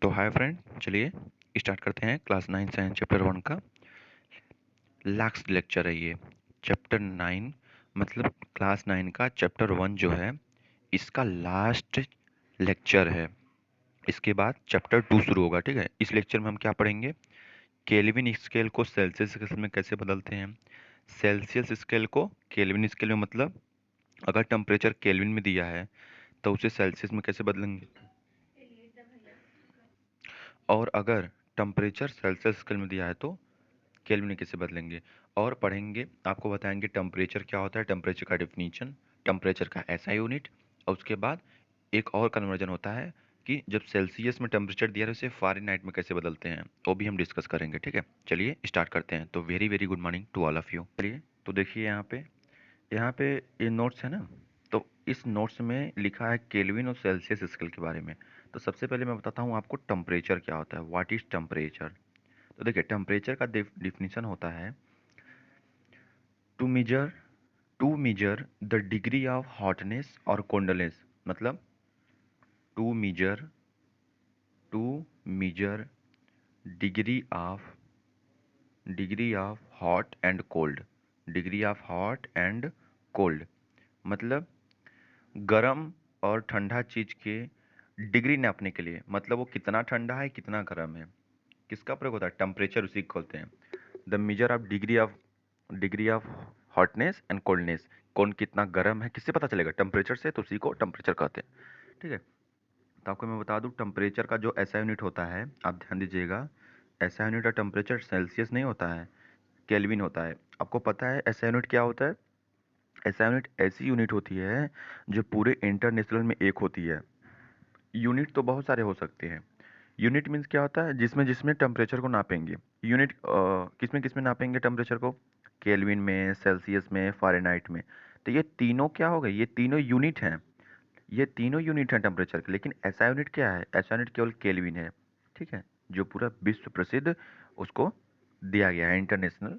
तो hi friend, चलिए start करते हैं क्लास 9 साइंस चैप्टर 1 का लास्ट लेक्चर है ये। चैप्टर 9 मतलब क्लास 9 का चैप्टर 1 जो है इसका लास्ट लेक्चर है। इसके बाद चैप्टर 2 शुरू होगा। ठीक है, इस लेक्चर में हम क्या पढ़ेंगे? केल्विन स्केल को सेल्सियस स्केल में कैसे बदलते हैं। सेल्सियस स्केल को केल्विन स्केल में, मतलब अगर टेम्परेचर केल्विन में दिया है तो उसे सेल्सियस में कैसे बदलेंगे, और अगर टेम्परेचर सेल्सियस स्केल में दिया है तो केल्विन में कैसे बदलेंगे। और पढ़ेंगे, आपको बताएंगे टेम्परेचर क्या होता है, टेम्परेचर का डेफिनेशन, टेम्परेचर का एसआई यूनिट, और उसके बाद एक और कन्वर्जन होता है कि जब सेल्सियस में टेम्परेचर दिया है उसे फ़ारेनहाइट में कैसे बदलते हैं, वो भी हम डिस्कस करेंगे। ठीक है, चलिए स्टार्ट करते हैं। तो very very good morning to all of you. चलिए, तो देखिए यहाँ पे ये नोट्स है ना। तो इस नोट्स में लिखा है केल्विन और सेल्सियस स्केल के बारे में। तो सबसे पहले मैं बताता हूँ आपको टेम्परेचर क्या होता है, व्हाट इज टेम्परेचर। तो देखिए, टेम्परेचर का डिफिनीशन होता है to measure the degree of hotness और कोल्डनेस। मतलब to measure to measure degree of hot and cold, degree of hot and cold, मतलब गरम और ठंडा चीज के डिग्री नापने के लिए, मतलब वो कितना ठंडा है कितना गर्म है, किसका प्रयोग होता है, टेम्परेचर उसी को बोलते हैं। The measure of degree of hotness and coldness, कौन कितना गर्म है किससे पता चलेगा, टेम्परेचर से, तो उसी को टेम्परेचर कहते हैं। ठीक है, तो आपको मैं बता दूं टेम्परेचर का जो ऐसा यूनिट होता है, आप ध्यान दीजिएगा, ऐसा यूनिट का टेम्परेचर सेल्सियस नहीं होता है, केल्विन होता है। आपको पता है ऐसा यूनिट क्या होता है? ऐसा यूनिट ऐसी यूनिट होती है जो पूरे इंटरनेशनल में एक होती है। यूनिट तो बहुत सारे हो सकते हैं। यूनिट मीन्स क्या होता है, जिसमें जिसमें टेम्परेचर को नापेंगे। यूनिट किसमें किसमें नापेंगे टेम्परेचर को? केल्विन में, सेल्सियस में, फ़ारेनहाइट में। तो ये तीनों क्या हो गए, ये तीनों यूनिट हैं। ये तीनों यूनिट हैं टेम्परेचर के, लेकिन ऐसा यूनिट क्या है? ऐसा यूनिट केवल केल्विन है। ठीक है, जो पूरा विश्व प्रसिद्ध उसको दिया गया है, इंटरनेशनल,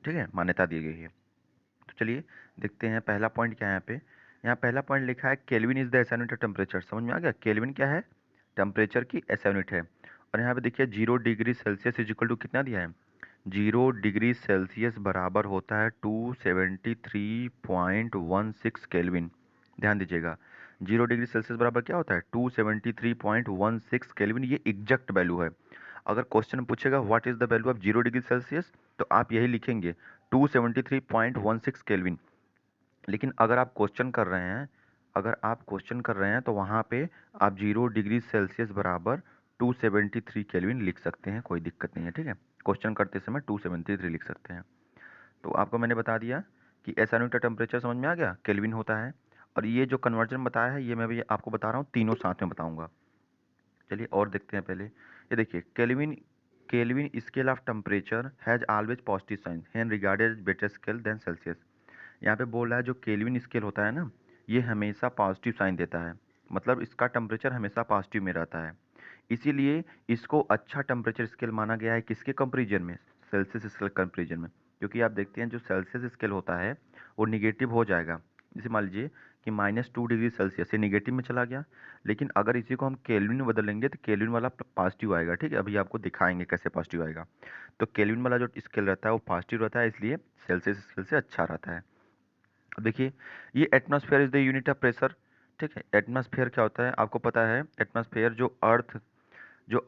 ठीक है, मान्यता दी गई है। तो चलिए देखते हैं पहला पॉइंट क्या है यहाँ पे। यहाँ पहला पॉइंट लिखा है kelvin is the SI unit of temperature. समझ में आ गया, केल्विन क्या है? टेम्परेचर की एसआई यूनिट है। और यहाँ पे देखिए 0 degree Celsius is equal to कितना दिया है? 0 डिग्री सेल्सियस बराबर होता है 273.16 केल्विन। ध्यान दीजिएगा, 0 डिग्री सेल्सियस बराबर क्या होता है? 273.16 केल्विन। ये एग्जैक्ट वैल्यू है। अगर क्वेश्चन पूछेगा what is the value of 0 degree Celsius, तो आप यही लिखेंगे 273.16 केल्विन। लेकिन अगर आप क्वेश्चन कर रहे हैं तो वहाँ पे आप 0 डिग्री सेल्सियस बराबर 273 केल्विन लिख सकते हैं, कोई दिक्कत नहीं है। ठीक है, क्वेश्चन करते समय 273 लिख सकते हैं। तो आपको मैंने बता दिया कि ऐसा यूनिट का टेम्परेचर समझ में आ गया, केल्विन होता है। और ये जो कन्वर्जन बताया है ये मैं भी आपको बता रहा हूँ, तीनों साथ में बताऊंगा। चलिए और देखते हैं पहले। ये देखिए, Kelvin Kelvin scale of temperature has always positive sign and regarded better scale than Celsius. यहाँ पे बोल रहा है जो केल्विन स्केल होता है ना, ये हमेशा पॉजिटिव साइन देता है, मतलब इसका टेम्परेचर हमेशा पॉजिटिव में रहता है। इसीलिए इसको अच्छा टेम्परेचर स्केल माना गया है, किसके कंपेरिजन में? सेल्सियस स्केल कंपेरिजन में। क्योंकि आप देखते हैं जो सेल्सियस स्केल होता है वो निगेटिव हो जाएगा। जैसे मान लीजिए कि -2 डिग्री सेल्सियस, ये निगेटिव में चला गया। लेकिन अगर इसी को हम केल्विन में बदलेंगे तो केल्विन वाला पॉजिटिव आएगा। ठीक है, अभी आपको दिखाएंगे कैसे पॉजिटिव आएगा। तो केल्विन वाला जो स्केल रहता है वो पॉजिटिव रहता है, इसलिए सेल्सियस स्केल से अच्छा रहता है। अब देखिए, ये atmosphere is the unit of pressure. ठीक है, एटमॉस्फेयर क्या होता है आपको पता है? एटमॉस्फेयर जो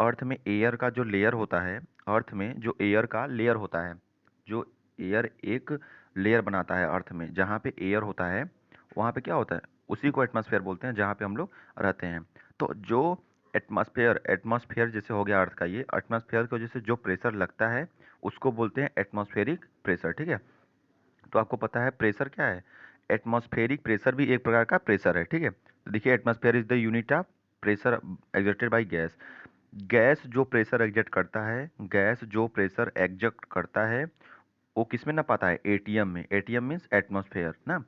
अर्थ में एयर का जो लेयर होता है, अर्थ में जो एयर का लेयर होता है, जो एयर एक लेयर बनाता है अर्थ में, जहाँ पे एयर होता है वहाँ पे क्या होता है, उसी को एटमॉस्फेयर बोलते हैं, जहाँ पे हम लोग रहते हैं। तो जो एटमॉस्फेयर जैसे हो गया अर्थ का, ये एटमॉस्फेयर की वजह से जो प्रेशर लगता है उसको बोलते हैं एटमॉस्फेरिक प्रेशर। ठीक है, तो आपको पता है प्रेशर क्या है? एटमॉस्फेरिक प्रेशर भी एक प्रकार का प्रेशर है। ठीक है, तो देखिए atmosphere is the unit of pressure exerted by gas. Gas जो प्रेशर एग्जर्ट करता है वो किस में ना पाता है? एटीएम में। एटीएम मीन्स एटमॉस्फेयर ना।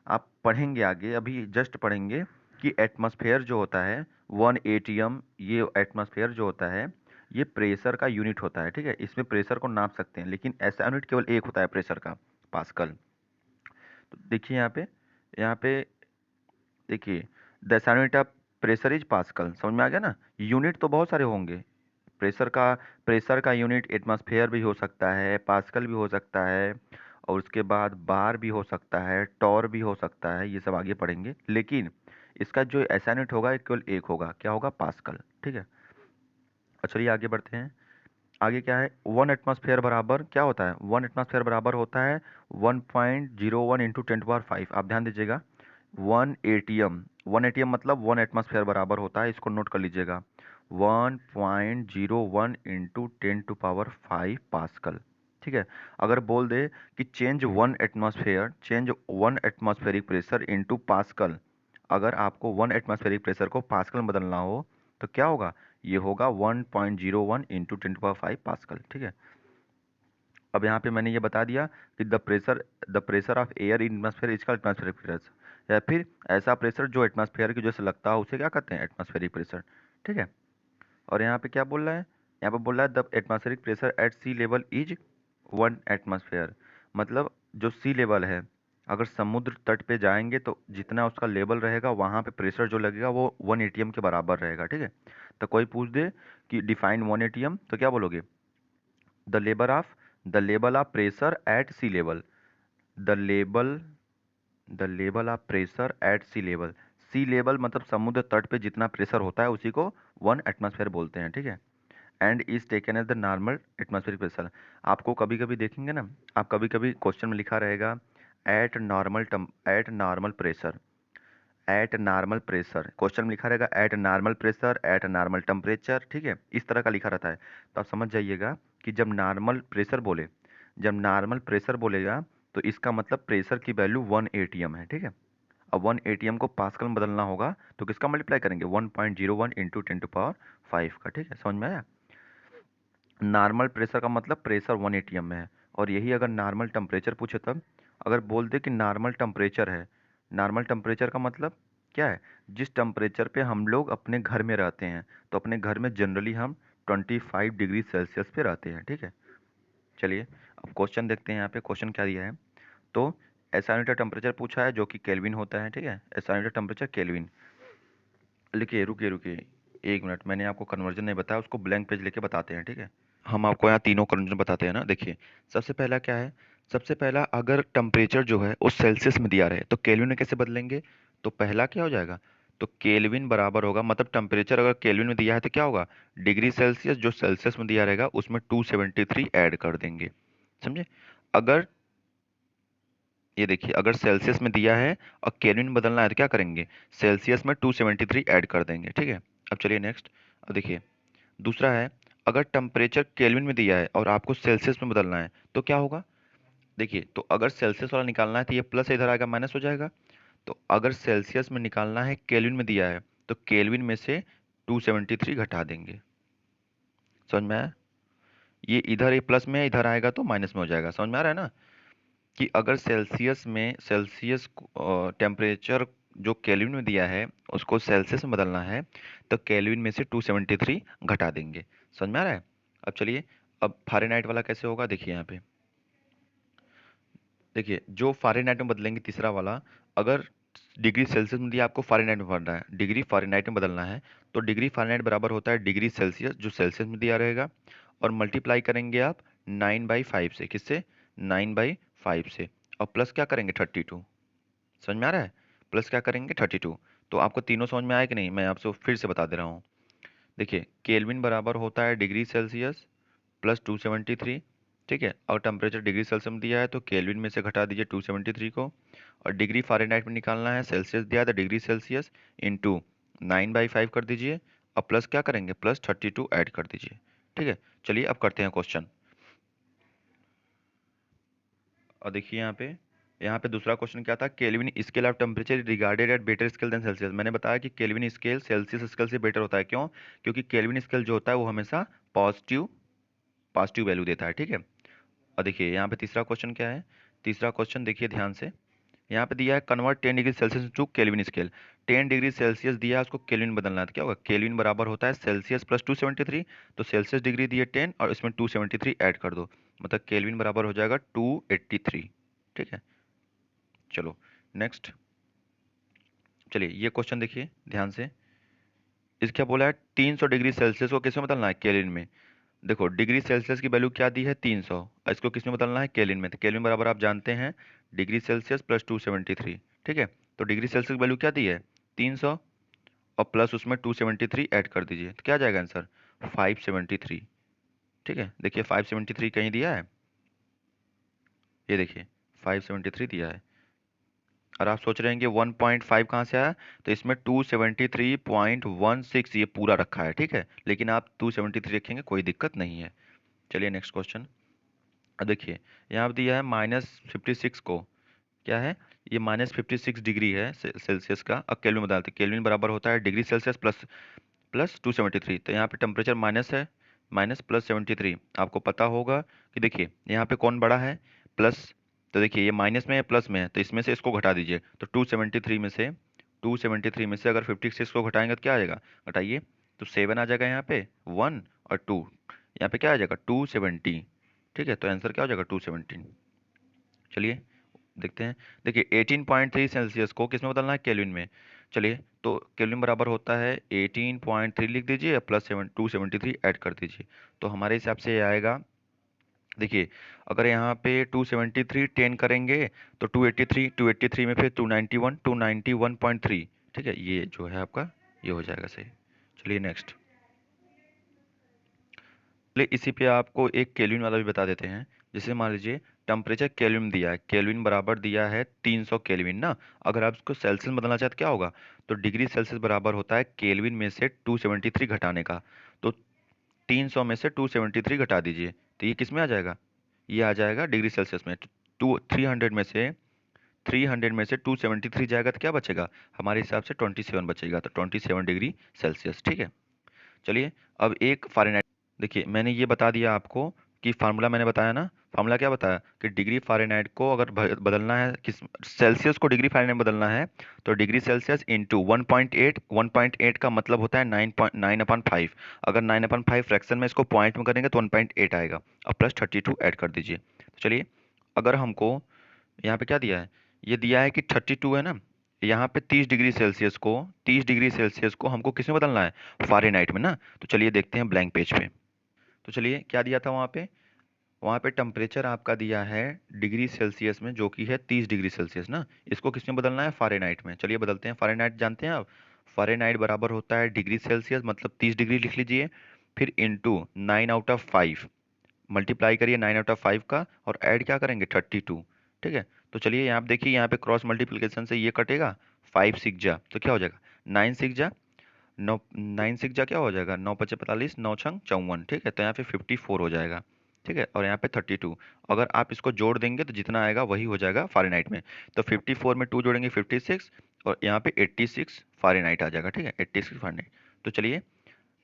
आप पढ़ेंगे आगे, अभी जस्ट पढ़ेंगे कि एटमॉस्फेयर जो होता है 1 एटीएम, ये एटमॉस्फेयर जो होता है ये प्रेशर का यूनिट होता है। ठीक है, इसमें प्रेशर को नाप सकते हैं, लेकिन ऐसा यूनिट केवल एक होता है प्रेशर का, पास्कल। तो देखिए यहाँ पे देखिए the unit of pressure is pascal, समझ में आ गया ना। यूनिट तो बहुत सारे होंगे, प्रेशर का यूनिट एटमॉस्फेयर भी हो सकता है, पास्कल भी हो सकता है, और उसके बाद बार भी हो सकता है, टॉर भी हो सकता है, ये सब आगे पढ़ेंगे। लेकिन इसका जो ऐसा यूनिट होगा केवल एक होगा, क्या होगा, पास्कल, ठीक है। और चलिए आगे बढ़ते हैं। आगे क्या है, 1 एटमॉस्फेयर बराबर क्या होता है, 1 एटमॉस्फेयर बराबर होता है 1.01 इंटू 10⁵। आप ध्यान दीजिएगा, 1 ATM, 1 ATM मतलब 1 एटमॉस्फेयर बराबर होता है, इसको नोट कर लीजिएगा, 1.01 इंटू 10⁵ पास्कल, ठीक है। अगर बोल दे कि change 1 atmospheric pressure into pascal, अगर आपको 1 एटमॉस्फेरिक प्रेशर को पास्कल में बदलना हो तो क्या होगा, ये होगा 1.01 इंटू 10⁵ पास्कल, ठीक है। अब यहाँ पे मैंने ये बता दिया कि the pressure of air in atmosphere is called atmospheric pressure, या फिर ऐसा प्रेशर जो एटमॉस्फेयर की वजह से लगता है उसे क्या कहते हैं, एटमॉस्फेरिक प्रेशर, ठीक है। और यहाँ पे क्या बोल रहा है, यहाँ पे बोल रहा है the atmospheric pressure at sea level is 1 atmosphere, मतलब जो सी लेवल है, अगर समुद्र तट पे जाएंगे तो जितना उसका लेवल रहेगा वहाँ पे प्रेशर जो लगेगा वो 1 ATM के बराबर रहेगा, ठीक है। तो कोई पूछ दे कि डिफाइन 1 ATM, तो क्या बोलोगे, the level of pressure at sea level, the level the level of pressure at sea level, sea level मतलब समुद्र तट पे जितना प्रेशर होता है उसी को 1 एटमॉस्फेयर बोलते हैं, ठीक है। And is taken as the normal atmospheric pressure. आपको कभी कभी देखेंगे ना, आप कभी कभी क्वेश्चन में लिखा रहेगा एट नॉर्मल प्रेशर, क्वेश्चन में लिखा रहेगा eight normal pressure, eight normal temperature, ठीक है, इस तरह का लिखा रहता है। तो आप समझ जाइएगा कि जब नॉर्मल प्रेशर बोलेगा तो इसका मतलब प्रेशर की वैल्यू 1 ATM है, ठीक है। अब 1 ATM को पास्कल में बदलना होगा तो किसका मल्टीप्लाई करेंगे, 1.01 इंटू 10⁵ का, ठीक है, समझ में आया। नॉर्मल प्रेशर का मतलब प्रेशर 1 ATM में है, और यही अगर नॉर्मल टेम्परेचर पूछे तब, अगर बोल दे कि नॉर्मल टेम्परेचर है, नॉर्मल टेम्परेचर का मतलब क्या है, जिस टेम्परेचर पे हम लोग अपने घर में रहते हैं, तो अपने घर में जनरली हम 25 डिग्री सेल्सियस पे रहते हैं, ठीक है। चलिए अब क्वेश्चन देखते हैं, यहाँ पे क्वेश्चन क्या दिया है। तो एसआई यूनिट टेम्परेचर पूछा है जो कि केल्विन होता है, ठीक है, एसआई यूनिट टेम्परेचर केल्विन। लिखिए, रुकिए रुकिए 1 मिनट, मैंने आपको कन्वर्जन नहीं बताया, उसको ब्लैंक पेज लेके बताते हैं, ठीक है। हम आपको यहाँ तीनों कन्वर्जन बताते हैं ना, देखिए। सबसे पहला क्या है, सबसे पहला अगर टेम्परेचर जो है वो सेल्सियस में दिया रहे तो केल्विन में कैसे बदलेंगे, तो पहला क्या हो जाएगा, तो केल्विन बराबर होगा, मतलब टेम्परेचर अगर केल्विन में दिया है तो क्या होगा, डिग्री सेल्सियस जो सेल्सियस में दिया रहेगा उसमें 273 ऐड कर देंगे, समझे। अगर ये देखिए, अगर सेल्सियस में दिया है और केल्विन में बदलना है तो क्या करेंगे, सेल्सियस में 273 ऐड कर देंगे, ठीक है। अब चलिए नेक्स्ट, अब देखिए दूसरा है, अगर टेम्परेचर केल्विन में दिया है और आपको सेल्सियस में बदलना है तो क्या होगा, देखिए, तो अगर सेल्सियस वाला निकालना है तो ये प्लस इधर आएगा, माइनस हो जाएगा। तो अगर सेल्सियस में निकालना है, केल्विन में दिया है, तो केल्विन में से 273 घटा देंगे, समझ में आया। ये इधर ये प्लस में है, इधर आएगा तो माइनस में हो जाएगा, समझ में आ रहा है ना, कि अगर सेल्सियस टेम्परेचर जो केल्विन में दिया है उसको सेल्सियस में बदलना है तो केल्विन में से 273 घटा देंगे, समझ में आ रहा है। अब चलिए, अब फ़ारेनहाइट वाला कैसे होगा, देखिए यहाँ पे, देखिए जो फ़ारेनहाइट में बदलेंगे तीसरा वाला, अगर डिग्री सेल्सियस में दिया आपको फ़ारेनहाइट में बदलना है, डिग्री फ़ारेनहाइट में बदलना है, तो डिग्री फ़ारेनहाइट बराबर होता है डिग्री सेल्सियस जो सेल्सियस में दिया रहेगा, और मल्टीप्लाई करेंगे आप 9/5 से, किससे, 9/5 से, और प्लस क्या करेंगे 32, समझ में आ रहा है, प्लस क्या करेंगे 32। तो आपको तीनों समझ में आया कि नहीं, मैं आपसे फिर से बता दे रहा हूँ। देखिए केल्विन बराबर होता है डिग्री सेल्सियस प्लस 273, ठीक है, और टेम्परेचर डिग्री सेल्सियस में दिया है तो केल्विन में से घटा दीजिए 273 को, और डिग्री फ़ारेनहाइट में निकालना है, सेल्सियस दिया है तो डिग्री सेल्सियस इंटू 9/5 कर दीजिए, और प्लस क्या करेंगे, प्लस 32 ऐड कर दीजिए, ठीक है। चलिए अब करते हैं क्वेश्चन। और देखिए यहाँ पे दूसरा क्वेश्चन क्या था, Kelvin scale of temperature regarded at better scale than Celsius. मैंने बताया कि केल्विन स्केल सेल्सियस स्केल से बेटर होता है, क्यों, क्योंकि केल्विन स्केल जो होता है वो हमेशा पॉजिटिव पॉजिटिव वैल्यू देता है, ठीक है। और देखिए यहाँ पे तीसरा क्वेश्चन क्या है, तीसरा क्वेश्चन देखिए ध्यान से, यहाँ पे दिया है convert 10 degree Celsius to Kelvin scale, 10 degree Celsius दिया है उसको केल्विन बदलना है तो क्या होगा, केल्विन बराबर होता है सेल्सियस प्लस 273, तो सेल्सियस डिग्री दिए 10 और इसमें 273 ऐड कर दो, मतलब केल्विन बराबर हो जाएगा 283, ठीक है। चलो नेक्स्ट, चलिए ये क्वेश्चन देखिए ध्यान से, इस क्या बोला है, 300 डिग्री सेल्सियस को किस में बदलना है, केल्विन में। देखो डिग्री सेल्सियस की वैल्यू क्या दी है, 300, और इसको किस में बदलना है, केल्विन में। तो केल्विन बराबर आप जानते हैं डिग्री सेल्सियस प्लस 273। ठीक है, तो डिग्री सेल्सियस की वैल्यू क्या दी है, 300, और प्लस उसमें 273 ऐड कर दीजिए, तो क्या आ जाएगा आंसर, 573। ठीक है, देखिए 573 कहीं दिया है, ये देखिए 573 दिया है। और आप सोच रहे हैं कि 1.5 कहाँ से आया, तो इसमें 273.16 ये पूरा रखा है, ठीक है, लेकिन आप 273 रखेंगे कोई दिक्कत नहीं है। चलिए नेक्स्ट क्वेश्चन। देखिए यहाँ पे दिया है -56 को, क्या है, ये -56 डिग्री है सेल्सियस का। अब केल्विन बदलते, केल्विन बराबर होता है डिग्री सेल्सियस प्लस प्लस 273। तो यहाँ पे टेम्परेचर माइनस है, माइनस प्लस 73। आपको पता होगा कि देखिए यहाँ पे कौन बड़ा है, प्लस। तो देखिए ये माइनस में है प्लस में है, तो इसमें से इसको घटा दीजिए, तो 273 में से अगर 56 को घटाएंगे तो क्या आ जाएगा, घटाइए, तो 7 आ जाएगा यहाँ पे, 1 और 2, यहाँ पे क्या आ जाएगा 270। ठीक है, तो आंसर क्या हो जाएगा 217। चलिए देखते हैं। देखिए 18.3 सेल्सियस को किस में बदलना है, केल्विन में। चलिए, तो केल्विन बराबर होता है 18.3 लिख दीजिए, प्लस 273 ऐड कर दीजिए, तो हमारे हिसाब से ये आएगा। देखिए अगर यहाँ पे 273 10 करेंगे तो 283, 283 में फिर 291, 291.3। ठीक है, ये जो है आपका ये हो जाएगा सही। चलिए नेक्स्ट। चलिए इसी पे आपको एक केल्विन वाला भी बता देते हैं। जैसे मान लीजिए टेम्परेचर केल्विन में दिया है, केल्विन बराबर दिया है 300 केल्विन ना। अगर आप इसको सेल्सियस में बदलना चाहते क्या होगा, तो डिग्री सेल्सियस बराबर होता है केल्विन में से 273 घटाने का। तो 300 में से 273 घटा दीजिए, तो ये किस में आ जाएगा, ये आ जाएगा डिग्री सेल्सियस में। टू 300 में से 273 जाएगा तो क्या बचेगा, हमारे हिसाब से 27 बचेगा, तो 27 डिग्री सेल्सियस। ठीक है, चलिए अब एक फ़ारेनहाइट। देखिए मैंने ये बता दिया आपको कि फार्मूला मैंने बताया ना, फार्मूला क्या बताया कि डिग्री फ़ारेनहाइट को अगर बदलना है, किस सेल्सियस को डिग्री फ़ारेनहाइट में बदलना है, तो डिग्री सेल्सियस इंटू 1.8, 1.8 का मतलब होता है 9.9/5। अगर 9/5 फ्रैक्शन में इसको पॉइंट में करेंगे तो 1.8 आएगा, और प्लस 32 ऐड कर दीजिए। तो चलिए अगर हमको यहाँ पे क्या दिया है, ये दिया है कि 32 है ना, यहाँ पे 30 डिग्री सेल्सियस को हमको किस में बदलना है, फ़ारेनहाइट में ना। तो चलिए देखते हैं ब्लैंक पेज पे। तो चलिए क्या दिया था वहाँ पे टेम्परेचर आपका दिया है डिग्री सेल्सियस में, जो कि है 30 डिग्री सेल्सियस ना। इसको किस में बदलना है, फ़ारेनहाइट में। चलिए बदलते हैं, फ़ारेनहाइट जानते हैं आप, फ़ारेनहाइट बराबर होता है डिग्री सेल्सियस मतलब 30 डिग्री लिख लीजिए, फिर इंटू 9/5, मल्टीप्लाई करिए 9/5 का, और ऐड क्या करेंगे 32। ठीक है, तो चलिए यहाँ पे देखिए, यहाँ पे क्रॉस मल्टीप्लिकेशन से ये कटेगा, 5 6 जा तो क्या हो जाएगा 9 6 जा 9, 9 6 जा क्या हो जाएगा 9 5 45, 9 छंग 54। ठीक है, तो यहाँ पे 54 हो जाएगा। ठीक है, और यहाँ पे 32, अगर आप इसको जोड़ देंगे तो जितना आएगा वही हो जाएगा फ़ारेनहाइट में। तो 54 में 2 जोड़ेंगे 56, और यहाँ पे 86 फ़ारेनहाइट आ जाएगा। ठीक है, 86 फ़ारेनहाइट। तो चलिए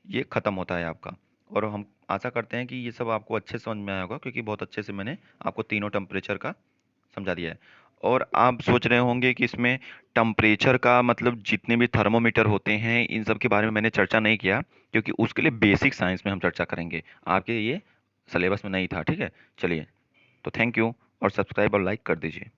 ये ख़त्म होता है आपका। और हम आशा करते हैं कि ये सब आपको अच्छे से समझ में आया होगा, क्योंकि बहुत अच्छे से मैंने आपको तीनों टेम्परेचर का समझा दिया है। और आप सोच रहे होंगे कि इसमें टेम्परेचर का मतलब जितने भी थर्मोमीटर होते हैं इन सब के बारे में मैंने चर्चा नहीं किया, क्योंकि उसके लिए बेसिक साइंस में हम चर्चा करेंगे, आपके ये सिलेबस में नहीं था। ठीक है, चलिए, तो थैंक यू, और सब्सक्राइब और लाइक कर दीजिए।